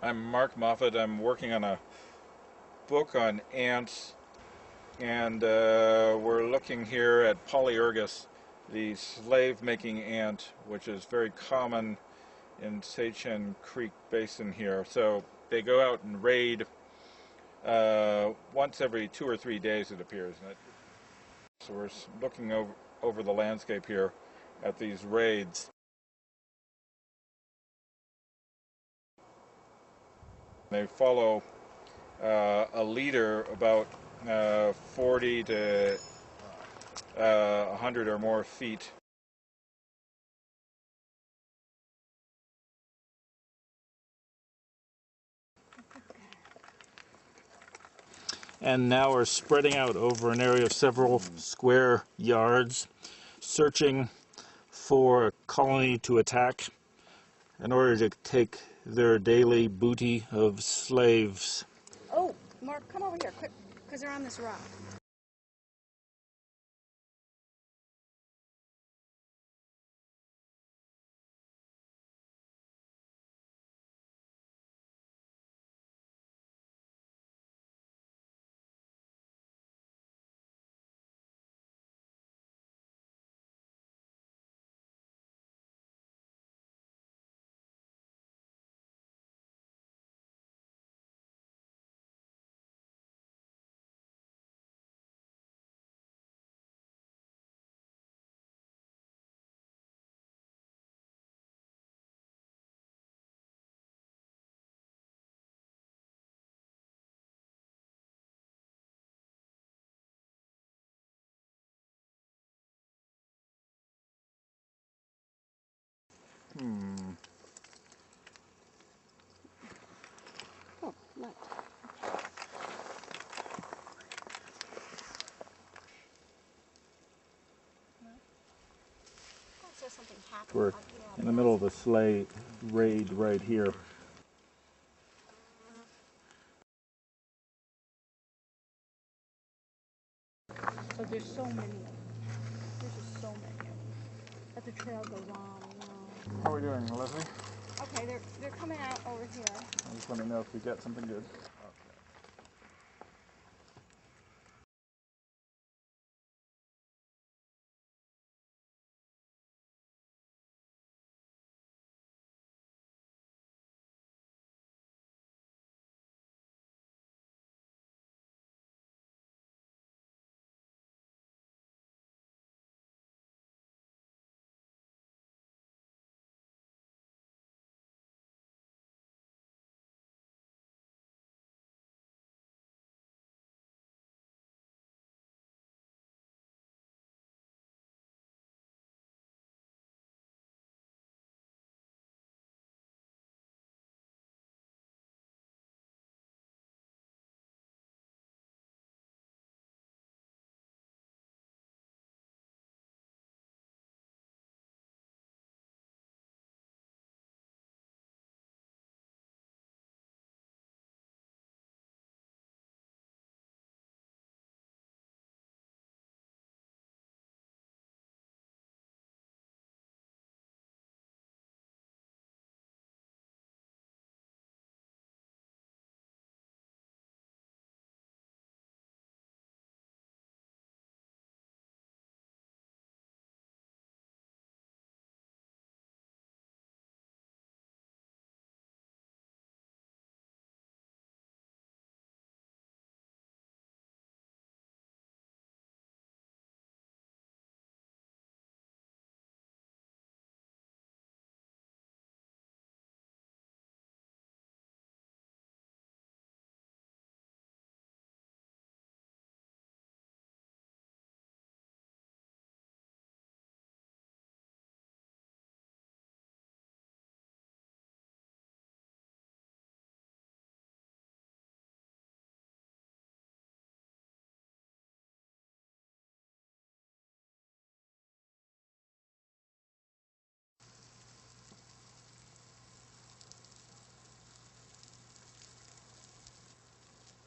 I'm Mark Moffett. I'm working on a book on ants, and we're looking here at Polyergus, the slave-making ant, which is very common in Sagehen Creek Basin here. So they go out and raid once every 2 or 3 days, it appears. So we're looking over the landscape here at these raids. They follow a leader about 40 to 100 or more feet. And now we're spreading out over an area of several square yards, searching for a colony to attack in order to take their daily booty of slaves. Oh, Mark, come over here, quick, because they're on this rock. Oh, look. Something happened. We're in the middle of a slave raid right here. So there's so many of them. There's just so many of them. But the trail goes on and on. How are we doing, Leslie? Okay, they're coming out over here. I just want to know if we get something good.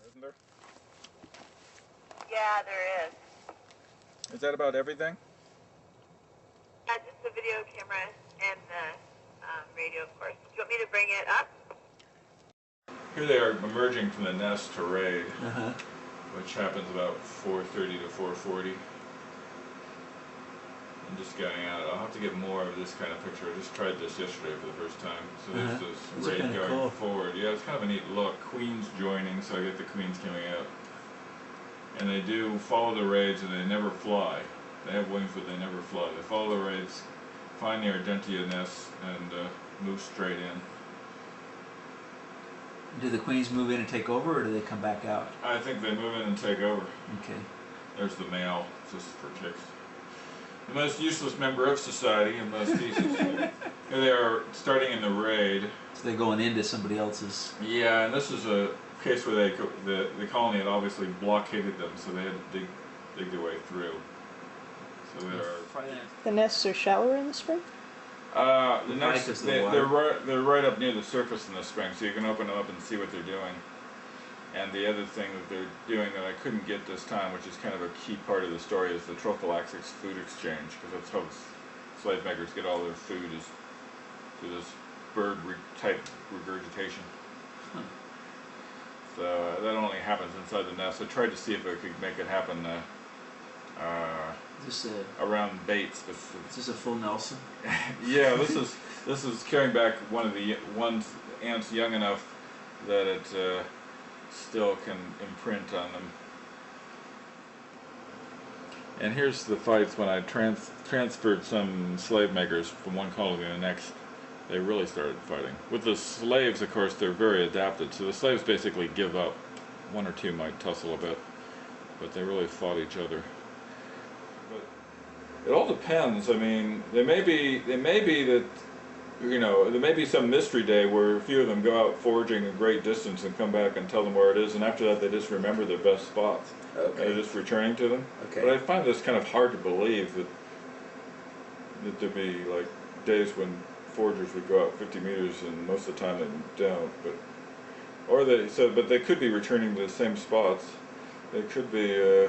Isn't there? Yeah, there is. Is that about everything? Yeah, just the video camera and the radio, of course. Do you want me to bring it up? Here they are emerging from the nest to raid, Uh-huh. which happens about 4:30 to 4:40. I'm just getting at it. I'll have to get more of this kind of picture. I just tried this yesterday for the first time. So there's this Those are raid kinda going cool. forward. Yeah, it's kind of a neat look. Queens joining, so I get the queens coming out. And they do follow the raids, and they never fly. They have wings, but they never fly. They follow the raids, find the Argentea nests, and move straight in. Do the queens move in and take over, or do they come back out? I think they move in and take over. Okay. There's the male, just for chicks. The most useless member of society in most species. Here they are starting in the raid. So they're going into somebody else's. Yeah, and this is a case where the colony had obviously blockaded them, so they had to dig their way through. So The nests are shallower in the spring? the next, they're right up near the surface in the spring, so you can open them up and see what they're doing. And the other thing that they're doing that I couldn't get this time, which is kind of a key part of the story, is the trophallaxics food exchange, because that's how slave makers get all their food, is through this bird-type regurgitation. Huh. So that only happens inside the nest. I tried to see if I could make it happen Is this around baits, but is this a full Nelson? yeah, this is carrying back one ants young enough that it still can imprint on them. And here's the fights when I transferred some slave makers from one colony to the next. They really started fighting. With the slaves, of course, they're very adapted, so the slaves basically give up. One or two might tussle a bit, but they really fought each other. But it all depends. I mean, there may be that, you know, there may be some mystery day where a few of them go out foraging a great distance and come back and tell them where it is, and after that they just remember their best spots. Okay. And they're just returning to them. Okay. But I find this kind of hard to believe that there'd be like days when foragers would go out 50 meters and most of the time they don't. But they could be returning to the same spots. They could be.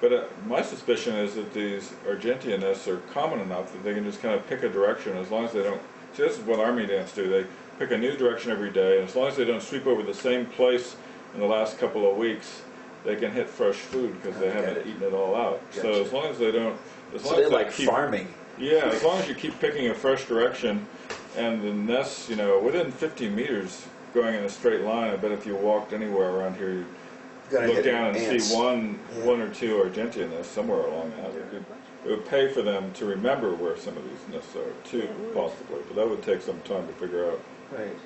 But my suspicion is that these Argentea nests are common enough that they can just kind of pick a direction as long as they don't. See, this is what army ants do. They pick a new direction every day, and as long as they don't sweep over the same place in the last couple of weeks, they can hit fresh food because they haven't eaten it all out. Gotcha. So as long as they don't, So they like farming. Yeah, as long as you keep picking a fresh direction, and the nests, you know, within 50 meters going in a straight line. I bet if you walked anywhere around here, you'd look down and see one or two Argentea nests somewhere along that. It would pay for them to remember where some of these nests are, too, possibly. But that would take some time to figure out. Right.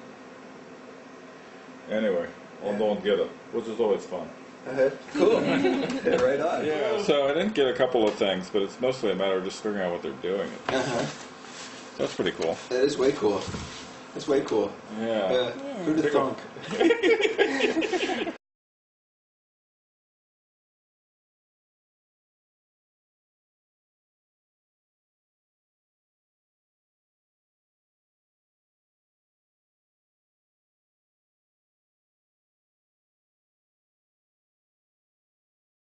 Anyway, don't get it, which is always fun. Cool. Right on. Yeah, so I didn't get a couple of things, but it's mostly a matter of just figuring out what they're doing. That's pretty cool. That is way cool. That's way cool. Yeah. Who'd have thunk?